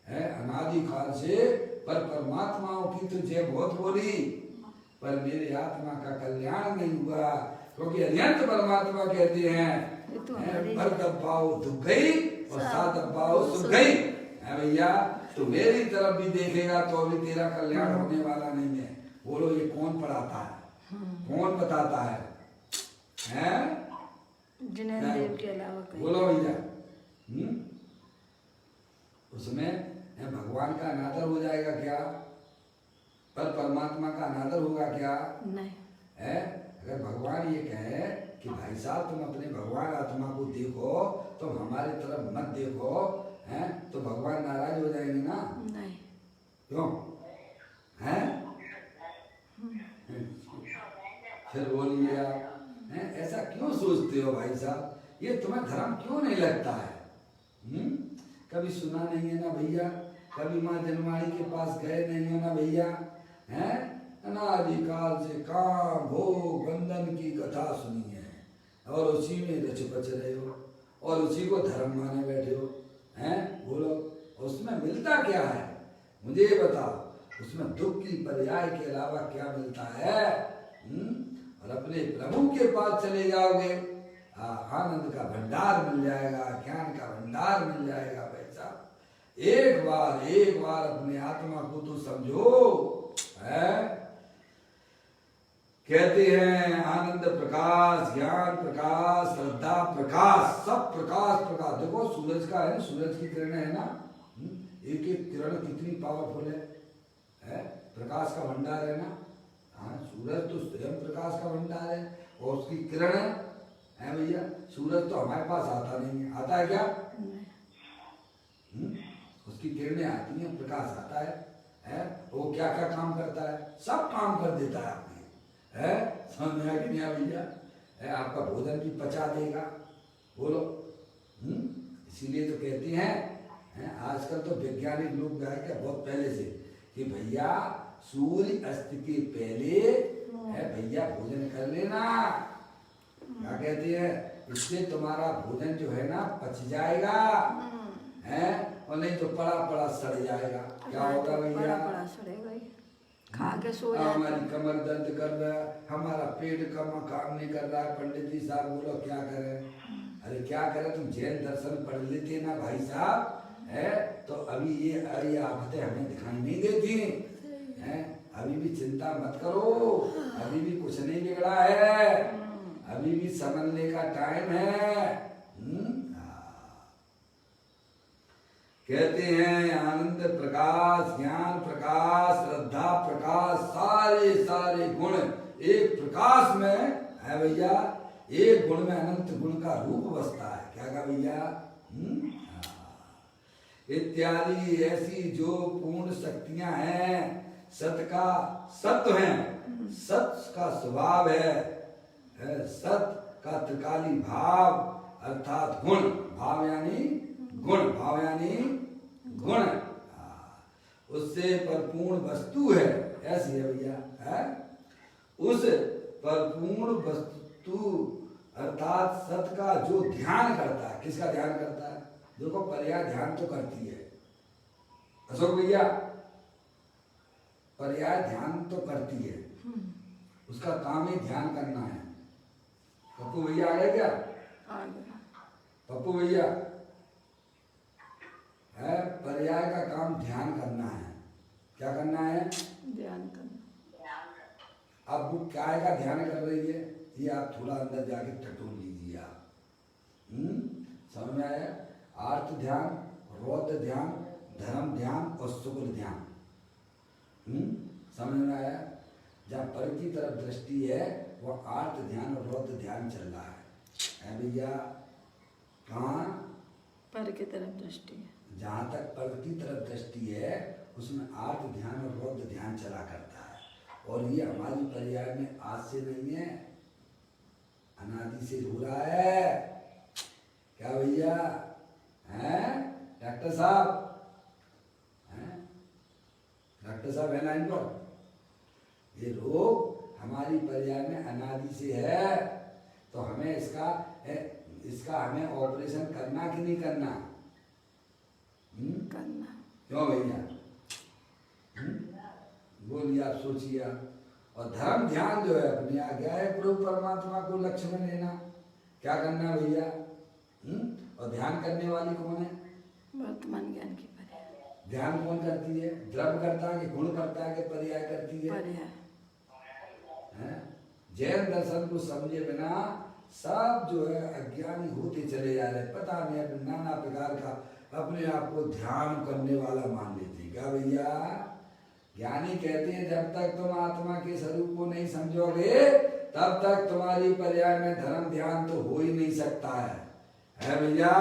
अनादि काल से पर परमात्माओं की तो जय बहुत बोली, पर मेरे आत्मा का कल्याण नहीं हुआ, क्योंकि अनंत परमात्मा कहते हैं पर दबाओ दुख गई और सात दबाओ सुख गई है भैया। तो मेरी तरफ भी देखेगा तो अभी तेरा कल्याण होने वाला नहीं है। बोलो ये कौन पढ़ाता है, कौन बताता है? जिनेन्द्र देव के अलावा बोलो भैया। उसमें भगवान का अनादर हो जाएगा क्या? पर परमात्मा का अनादर होगा क्या? नहीं है। अगर भगवान ये कहे कि भाई साहब तुम अपने भगवान आत्मा को देखो, तुम हमारे तरफ मत देखो, हैं तो भगवान नाराज हो जाएंगे ना? नहीं। क्यों? हैं? फिर बोलिए आप, ऐसा क्यों सोचते हो भाई साहब? ये तुम्हें धर्म क्यों नहीं लगता है? कभी सुना नहीं है ना भैया? कभी माँ जनवाणी के पास गए नहीं हो ना भैया? हैं? अनादिकाल से काम भोग बंधन की कथा सुनी है और उसी में रच बच रहे हो और उसी को धर्म माने बैठे हो। हैं? बोलो उसमें मिलता क्या है? मुझे ये बताओ, उसमें दुख की पर्याय के अलावा क्या मिलता है? और अपने प्रभु के पास चले जाओगे, आनंद का भंडार मिल जाएगा, ज्ञान का भंडार मिल जाएगा। भाई साहब एक बार अपने आत्मा को तो समझो। है कहते हैं आनंद प्रकाश, ज्ञान प्रकाश, श्रद्धा प्रकाश, सब प्रकाश प्रकाश। देखो सूरज का है, सूरज की किरण है ना, एक एक किरण कितनी पावरफुल है? प्रकाश का भंडार है ना। हाँ, सूरज तो स्वयं प्रकाश का भंडार है और उसकी किरण है भैया। सूरज तो हमारे पास आता नहीं है, आता है क्या? उसकी किरणें आती हैं, प्रकाश आता है? वो क्या क्या काम करता है? सब काम कर देता है आपके, है समझ में आया कि नहीं भैया? आपका भोजन भी पचा देगा। बोलो इसीलिए तो कहते हैं आजकल तो वैज्ञानिक लोग क्या बहुत पहले से कि भैया सूर्य अस्त के पहले भैया भोजन कर लेना। क्या कहते हैं? इससे तुम्हारा भोजन जो है ना पच जाएगा, है और नहीं तो पड़ा पड़ा सड़ जाएगा। क्या होगा भैया? पड़ा सड़ेगा ही। खा के सो जाते हमारी हैं। कमर दर्द कर रहा है, हमारा पेट काम नहीं कर रहा है, पंडित जी साहब बोलो क्या करें। अरे क्या करें, तुम जैन दर्शन पढ़ लेते ना भाई साहब, है तो अभी ये आफतें हमें दिखाई नहीं देती हैं। अभी भी चिंता मत करो, अभी भी कुछ नहीं बिगड़ा है, अभी भी समझने का टाइम है। कहते हैं आनंद प्रकाश, ज्ञान प्रकाश, श्रद्धा प्रकाश, सारे सारे गुण एक प्रकाश में है भैया। एक गुण में अनंत गुण का रूप बसता है। क्या कहा भैया? इत्यादि ऐसी जो पूर्ण शक्तियां हैं, सत का सत्व है, सत का स्वभाव है, सत का त्रिकाली भाव अर्थात गुण, भाव यानी गुण, भाव यानी गुण, उससे परिपूर्ण वस्तु है। ऐसी है भैया, है उस परिपूर्ण वस्तु अर्थात सत का जो ध्यान करता है। किसका ध्यान करता है? देखो पर्याय ध्यान तो करती है अशोक भैया, पर्याय ध्यान तो करती है, उसका काम ही ध्यान करना है। पप्पू भैया आ गए क्या? आ गया। पप्पू भैया है, पर्याय का काम ध्यान करना है। क्या करना है? ध्यान करना। अब वो क्या का ध्यान कर रही है, ये आप थोड़ा अंदर जाके टटोल लीजिए आप। समझ में आया? आर्त ध्यान, रौद्र ध्यान, धर्म ध्यान और शुक्ल ध्यान। समझ में आया? जहाँ पर की तरफ दृष्टि है वो आर्त ध्यान और रौद्र ध्यान चल रहा है भैया। कहाँ? पर की तरफ दृष्टि है। जहाँ तक पर की तरफ दृष्टि है उसमें आर्त ध्यान और रौद्र ध्यान चला करता है। और ये हमारी पर्याय में आज से नहीं है, अनादि से हो रहा है। क्या भैया? हैं डॉक्टर साहब? हैं डॉक्टर साहब है लाइन पर? ये रोग हमारी पर्याय में अनादि से है, तो हमें इसका हमें ऑपरेशन करना कि नहीं करना? करना। क्यों भैया? बोलिए, आप सोचिए। और धर्म ध्यान जो है अपने आ गया है, प्रभु परमात्मा को लक्ष्य में लेना। क्या करना भैया? और ध्यान करने वाली कौन है? वर्तमान ज्ञान की पर्याय। ध्यान कौन करती है? द्रव्य करता है कि गुण करता है कि पर्याय करती है? पर्याय। जैन दर्शन को समझे बिना सब जो है अज्ञानी होते चले जा रहे, पता नहीं अपने नाना प्रकार का अपने आप को ध्यान करने वाला मान लेते। क्या भैया? ज्ञानी कहते हैं जब तक तुम आत्मा के स्वरूप को नहीं समझोगे तब तक तुम्हारी पर्याय में धर्म ध्यान तो हो ही नहीं सकता है भैया।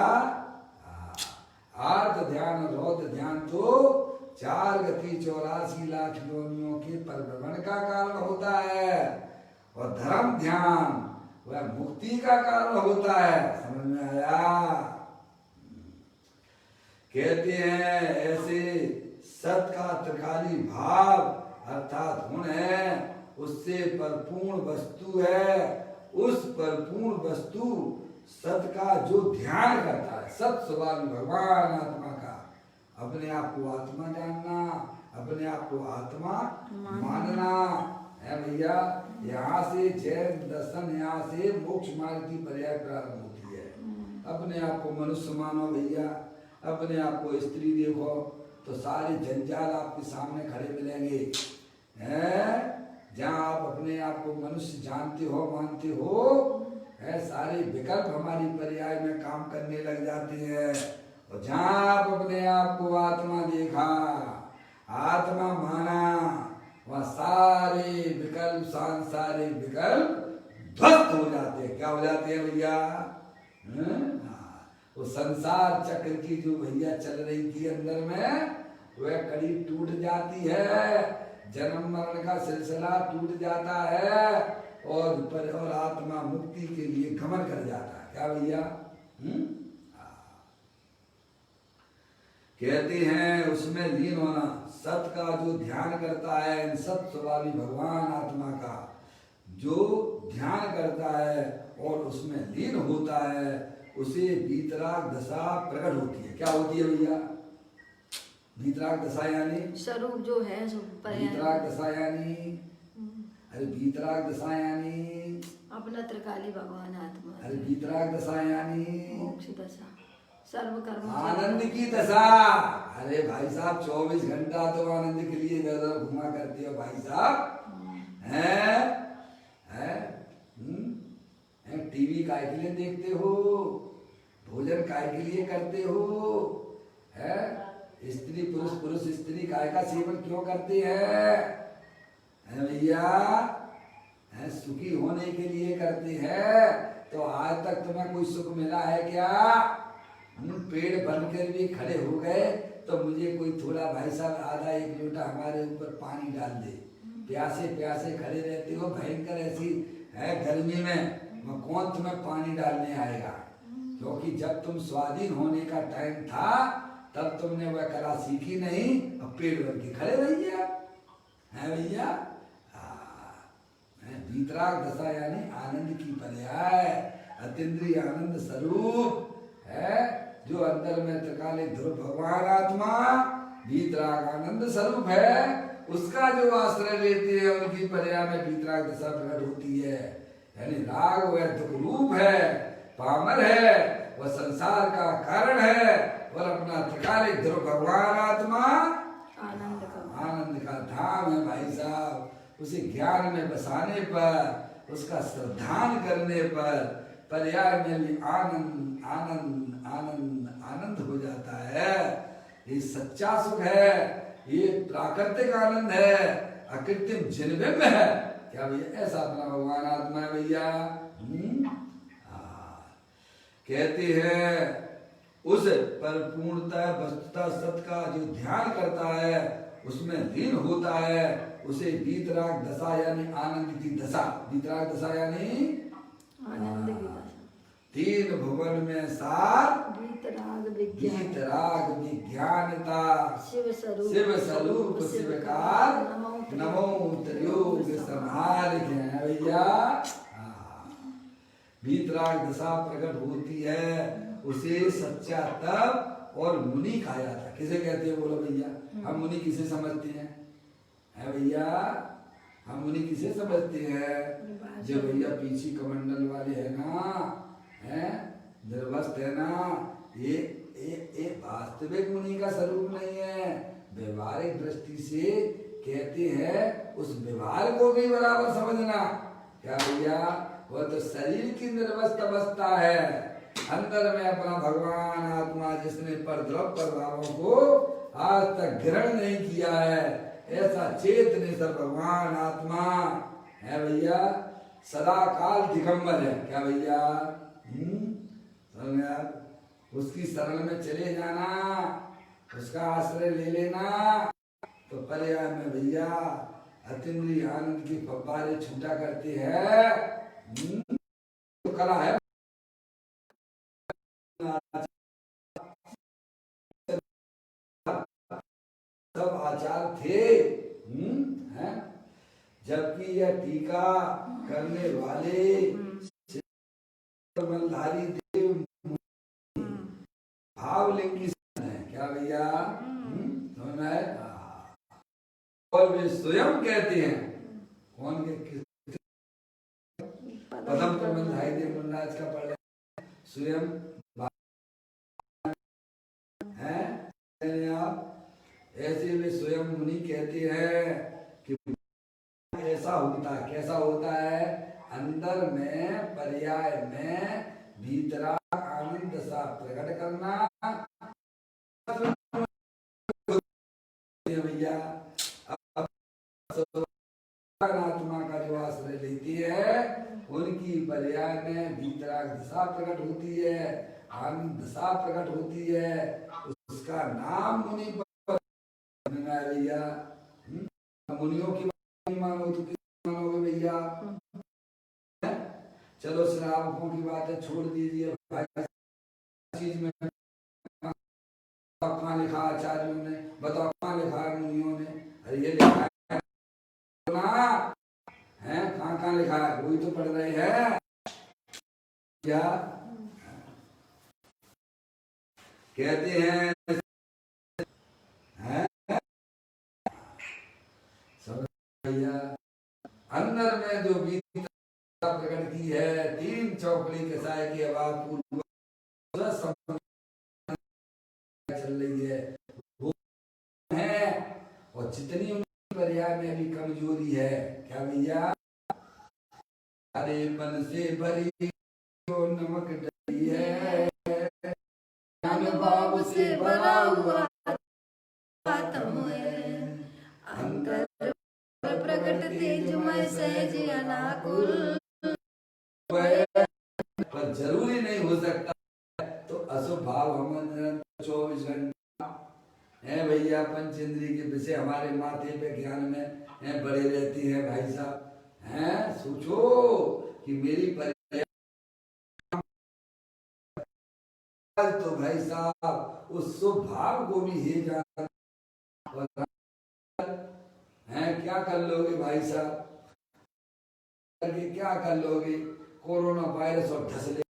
आर्त ध्यान और रौद्र ध्यान तो 4 गति 84 लाख योनियों के परिभ्रमण का कारण होता है, और धर्म ध्यान वह मुक्ति का कारण होता है। समझ में आया? कहते हैं ऐसे सत का त्रिकाली भाव अर्थात गुण है, उससे परिपूर्ण वस्तु है। उस परिपूर्ण वस्तु सत का जो ध्यान करता है, सत स्वभाव भगवान आत्मा का, अपने आप को आत्मा जानना, अपने आप को आत्मा मानना है भैया। यहाँ से जैन दर्शन, यहाँ से मोक्ष मार्ग की पर्याय प्रारंभ होती है। अपने आप को मनुष्य मानो भैया, अपने आप को स्त्री देखो तो सारे जंजाल आपके सामने खड़े मिलेंगे। जहाँ आप अपने आप को मनुष्य जानते हो, मानते हो, है सारे विकल्प हमारी पर्याय में काम करने लग जाते हैं। और जहाँ आप अपने आप को आत्मा देखा, आत्मा माना, वह सारे विकल्प, सांसारिक विकल्प ध्वस्त हो जाते हैं। क्या हो जाते हैं भैया? वो संसार चक्र की जो भैया चल रही थी अंदर में, वह कड़ी टूट जाती है, जन्म मरण का सिलसिला टूट जाता है, और आत्मा मुक्ति के लिए गमन कर जाता है। क्या भैया? कहते हैं उसमें लीन होना। सत का जो ध्यान करता है, इन सत स्वभावी भगवान आत्मा का जो ध्यान करता है और उसमें लीन होता है, उसे वीतराग दशा प्रकट होती है। क्या होती है भैया? वीतराग दशा यानी स्वरूप जो है सो पर्याय। वीतराग दशा यानी, अरे वीतराग दशा यानी, अपना त्रिकाली भगवान आत्मा। अरे वीतराग दशा यानी मोक्ष दशा, सर्व कर्म आनंद की दशा। अरे भाई साहब 24 घंटा तो आनंद के लिए इधर उधर घुमा करते हो भाई साहब, हैं हैं? टीवी काय के लिए देखते हो, भोजन काय के लिए करते हो, है? स्त्री पुरुष, पुरुष स्त्री काय का सेवन क्यों करते हैं भैया? सुखी होने के लिए करते हैं। तो आज तक तुम्हें कोई सुख मिला है क्या? पेड़ बनकर भी खड़े हो गए तो मुझे कोई थोड़ा भाई साहब आधा एक लोटा हमारे ऊपर पानी डाल दे। प्यासे प्यासे खड़े रहते हो, भयंकर ऐसी है गर्मी में कौन तुम्हें पानी डालने आएगा? क्योंकि जब तुम स्वाधीन होने का टाइम था तब तुमने वह कला सीखी नहीं, अब पेड़ बन के खड़े रहिए है भैया। वीतराग दशा यानी आनंद की पर्याय, अतीन्द्रिय आनंद स्वरूप है, जो अंदर में त्रिकालिक ध्रुव भगवान आत्मा वीतराग आनंद स्वरूप है, उसका जो आश्रय लेते हैं उनकी पर्याय में वीतराग दशा प्रकट होती है। यानी राग वह दुख रूप है, पामर है, वह संसार का कारण है, और अपना त्रिकालिक ध्रुव भगवान आत्मा आनंद का धाम है भाई साहब। उसे ज्ञान में बसाने पर, उसका श्रद्धान करने पर पर्याय में भी आनंद आनंद आनंद आनंद हो जाता है। ये सच्चा सुख है, ये प्राकृतिक आनंद है, अकृत्रिम जिनबिंब है। क्या भैया? ऐसा अपना भगवान आत्मा है भैया। कहते हैं उस पर पूर्णतः वस्तुतः सत्य का जो ध्यान करता है, उसमें लीन होता है, उसे वीतराग दशा यानी आनंद की दशा। वीतराग दशा यानी आनंद की दशा। तीन भुवन में सार वीतराग विज्ञानता, शिव स्वरूप शिवकार नमो त्रियोग संहार भैया। वीतराग दशा प्रकट होती है, उसे सच्चा तप और मुनि कहा जाता है। किसे कहते हैं बोलो भैया? हम मुनि किसे समझते हैं है भैया? हम मुनि किसे समझते हैं? जो भैया पीछे कमंडल वाले है ना, हैं निर्वस्त है ना, ये वास्तविक मुनि का स्वरूप नहीं है। व्यवहारिक दृष्टि से कहते हैं, उस व्यवहार को भी बराबर समझना। क्या भैया? वह तो शरीर की निर्वस्त अवस्था है, अंदर में अपना भगवान आत्मा जिसने पर द्रव प्रभावों को आज तक ग्रहण नहीं किया है, ऐसा चेतनेश्वर भगवान आत्मा है भैया, सदा काल दिगंबर है। क्या भैया? उसकी शरण में चले जाना, उसका आश्रय ले लेना, तो पर्याय में भैया अतीन्द्रिय आनंद की फव्वारे छूटा करते हैं। तो कला है सब आचार थे, हैं? जबकि यह टीका करने वाले बलधारी देव भावलिंगी है। क्या भैया? समझ में है? और वे स्वयं कहते हैं, कौन के पदम प्रबंधाई देव मनराज का पढ़ स्वयं है आप। ऐसे वे स्वयं मुनि कहते हैं कि ऐसा होता है। कैसा होता है? अंदर में पर्याय में वीतराग आनंद सा प्रकट करना भैया। आत्मा का जो आश्रय लेती है, उनकी पर्याय में वीतराग दशा प्रकट होती है, आनंद दशा प्रकट होती है। उसका नाम मुनि भैया। मुनियों की बात मानो तो किस मानोगे भैया? चलो श्रावकों की बातें छोड़ दीजिए भाई। चीज में कहाँ लिखा आचार्यों ने? बताओ कहाँ लिखा है मुनियों ने? अरे ये लिखा है ना, है कहाँ लिखा है? वही तो पढ़ रहे हैं क्या? कहते हैं अंदर में जो बीती प्रकट की है, तीन चौकड़ी कसाय की आवाज पूर्व चल रही है वो है। और जितनी उनकी पर्याय में भी कमजोरी है, क्या भैया, अरेपन से भरी जो नमक डली है, अनुभव से भरा हुआ आत्म है, अंतर प्रकट तेजमय सहज अनाकुल। पर जरूरी नहीं हो सकता तो अशुभ भाव हम निरंतर 24 घंटा है भैया, पंच इंद्रिय के विषय हमारे माथे पे ज्ञान में है बड़े रहती है भाई साहब। हैं सोचो कि मेरी तो भाई साहब उस शुभ भाव को भी हे जान हैं, क्या कर लोगे भाई साहब, करके क्या कर लोगे, कोरोना वायरस और ढसले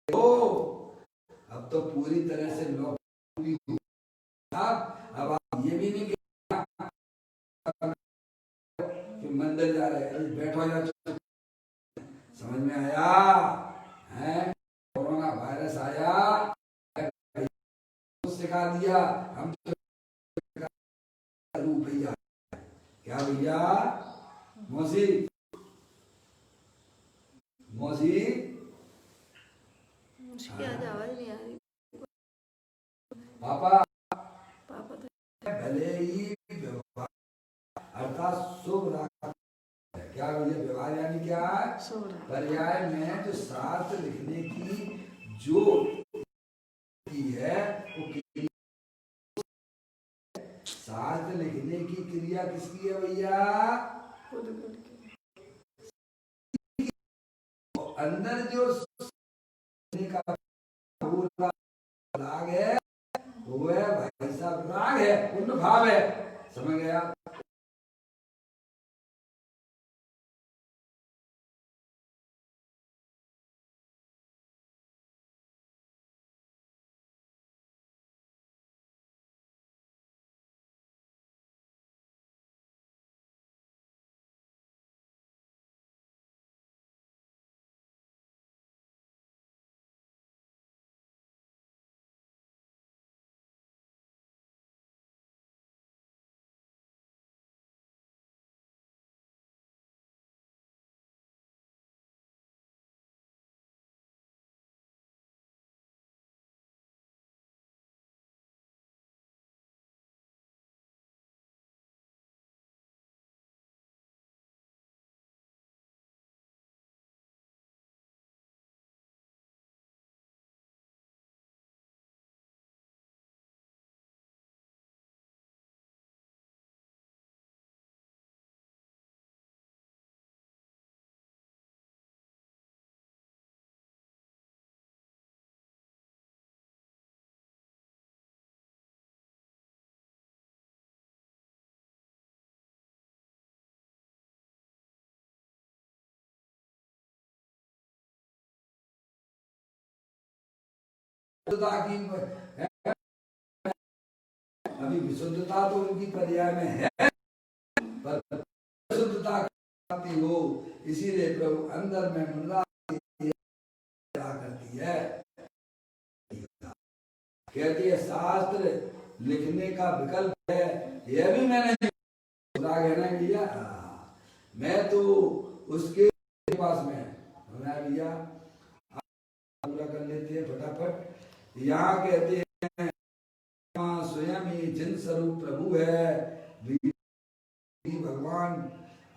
हो। अब तो पूरी तरह से लॉकडाउन भी हुआ। अब आप ये भी नहीं कि मंदिर जा रहे हैं, बैठो या समझ में आया है, कोरोना वायरस आया सिखा दिया हम तो भैया, क्या भैया, मौसी मौसी उसकी आज आवाज नहीं आ रही। पापा पापा तो भले ही व्यवहार अर्थात शुभ रखा है, क्या भैया व्यवहार यानी क्या है, सो रहा पर्याय में जो शास्त्र लिखने की जो की है वो शास्त्र लिखने की क्रिया किसकी है भैया, खुद खुद के अंदर जो का राग है वो है भाई साहब, राग है पूर्ण भाव है, समझ गया। शुद्धता की अभी विशुद्धता तो उनकी पर्याय में है, पर शुद्धता की हो, इसीलिए प्रभु अंदर में मंडरा करती है। कहती है शास्त्र लिखने का विकल्प है, यह भी मैंने सुना है ना भैया। मैं तो उसके पास में है भैया, पूरा कर लेते हैं फटाफट। यहाँ कहते हैं स्वयं ही जिन स्वरूप प्रभु है, भगवान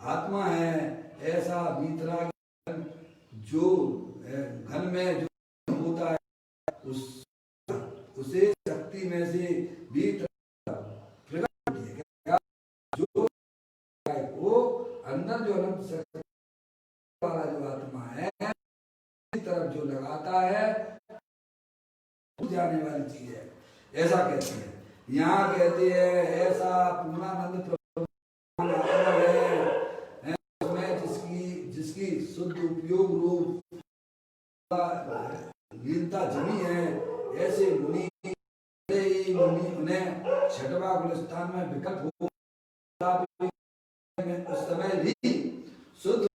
आत्मा है, ऐसा भीतरा जो घन में जो होता है उसे शक्ति में से भीतर प्रकट होती है। जो वो अंदर जो अनंत शक्ति वाला जो आत्मा है तरफ जो लगाता है जाने वाली चीज है, ऐसा कहते हैं। यहाँ कहते हैं ऐसा पूर्णानंद प्रभु है, उसमें जिसकी शुद्ध उपयोग रूप लीनता जमी है, ऐसे मुनि उन्हें छठवा गुलिस्तान में विकल्प हो उस समय भी शुद्ध